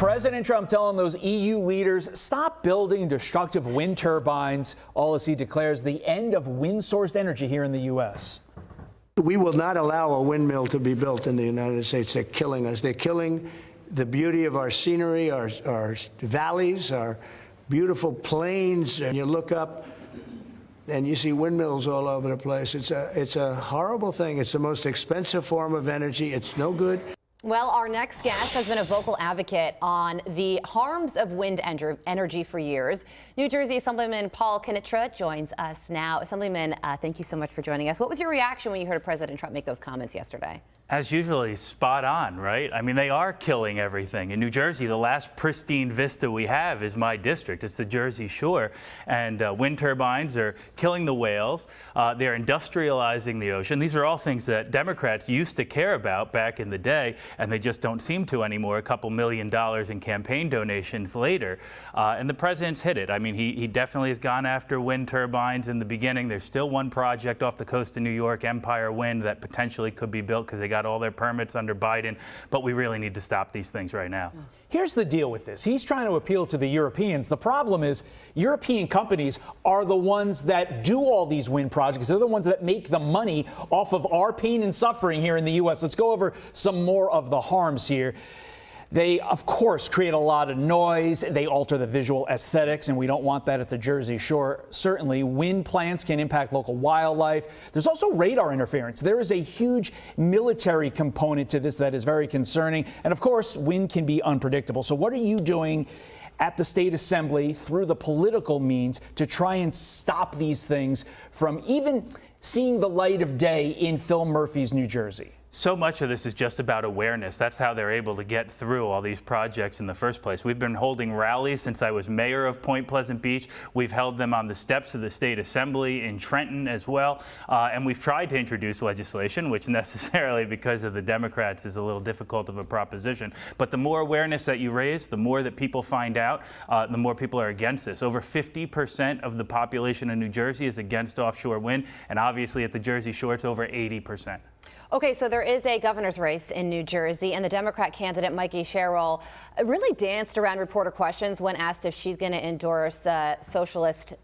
President Trump telling those EU leaders, stop building destructive wind turbines, all as he declares the end of wind-sourced energy here in the U.S. We will not allow a windmill to be built in the United States. They're killing us. They're killing the beauty of our scenery, our valleys, our beautiful plains. And you look up and you see windmills all over the place. It's a horrible thing. It's the most expensive form of energy. It's no good. Well, our next guest has been a vocal advocate on the harms of wind energy for years. New Jersey Assemblyman Paul Kanitra joins us now. Assemblyman, thank you so much for joining us. What was your reaction when you heard President Trump make those comments yesterday? As usually, spot on, right? I mean, they are killing everything. In New Jersey, the last pristine vista we have is my district. It's the Jersey Shore. And wind turbines are killing the whales. They're industrializing the ocean. These are all things that Democrats used to care about back in the day, and they just don't seem to anymore. A couple $1 million in campaign donations later. And the president's hit it. I mean, he definitely has gone after wind turbines in the beginning. There's still one project off the coast of New York, Empire Wind, that potentially could be built because they got all their permits under Biden, but we really need to stop these things right now. Here's the deal with this. He's trying to appeal to the Europeans. The problem is European companies are the ones that do all these wind projects. They're the ones that make the money off of our pain and suffering here in the U.S. Let's go over some more of the harms here. They, of course, create a lot of noise. They alter the visual aesthetics, and we don't want that at the Jersey Shore. Certainly, wind plants can impact local wildlife. There's also radar interference. There is a huge military component to this that is very concerning. And, of course, wind can be unpredictable. So what are you doing at the State Assembly through the political means to try and stop these things from even seeing the light of day in Phil Murphy's New Jersey? So much of this is just about awareness. That's how they're able to get through all these projects in the first place. We've been holding rallies since I was mayor of Point Pleasant Beach. We've held them on the steps of the State Assembly in Trenton as well. And we've tried to introduce legislation, which necessarily, because of the Democrats, is a little difficult of a proposition. But the more awareness that you raise, the more that people find out, the more people are against this. Over 50% of the population in New Jersey is against offshore wind. And obviously at the Jersey Shore, it's over 80%. Okay, so there is a governor's race in New Jersey, and the Democrat candidate, Mikey Sherrill, really danced around reporter questions when asked if she's going to endorse socialist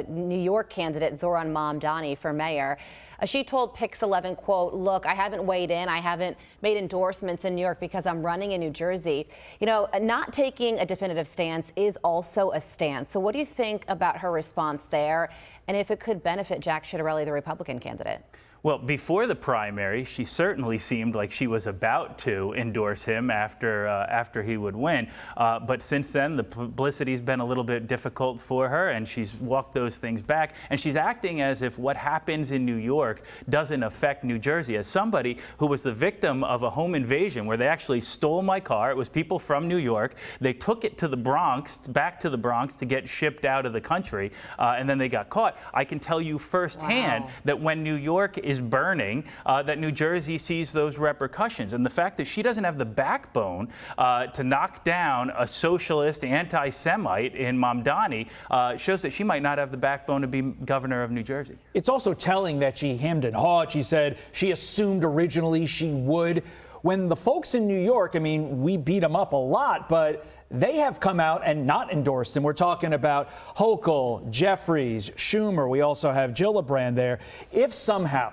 New York candidate Zohran Mamdani for mayor. She told Pix 11, quote, look, I haven't weighed in. I haven't made endorsements in New York because I'm running in New Jersey. You know, not taking a definitive stance is also a stance. So what do you think about her response there, and if it could benefit Jack Ciattarelli, the Republican candidate? Well, before the primary, she certainly seemed like she was about to endorse him after he would win. But since then, the publicity's been a little bit difficult for her, and she's walked those things back. And she's acting as if what happens in New York doesn't affect New Jersey. As somebody who was the victim of a home invasion where they actually stole my car, it was people from New York. They took it to the Bronx, back to the Bronx, to get shipped out of the country, and then they got caught. I can tell you firsthand that when New York is burning, that New Jersey sees those repercussions. And the fact that she doesn't have the backbone to knock down a socialist anti-Semite in Mamdani shows that she might not have the backbone to be governor of New Jersey. It's also telling that she hemmed and hawed. She said she assumed originally she would. When the folks in New York, I mean, we beat them up a lot, but they have come out and not endorsed him. We're talking about Hochul, Jeffries, Schumer. We also have Gillibrand there. If somehow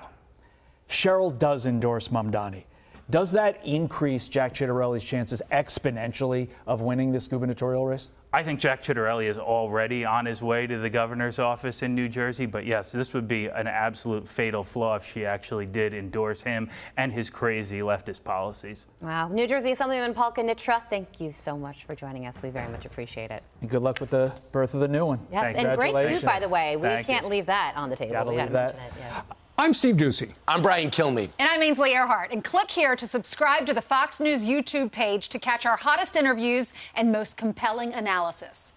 Sherrill does endorse Mamdani, does that increase Jack Ciattarelli's chances exponentially of winning this gubernatorial race? I think Jack Ciattarelli is already on his way to the governor's office in New Jersey. But yes, this would be an absolute fatal flaw if she actually did endorse him and his crazy leftist policies. Wow. New Jersey Assemblyman Paul Kanitra, thank you so much for joining us. We very much appreciate it. And good luck with the birth of the new one. Yes, and great suit, by the way. We can't leave that on the table. Gotta leave that. Yes. I'm Steve Ducey. I'm Brian Kilmeade. And I'm Ainsley Earhart. And click here to subscribe to the Fox News YouTube page to catch our hottest interviews and most compelling analysis.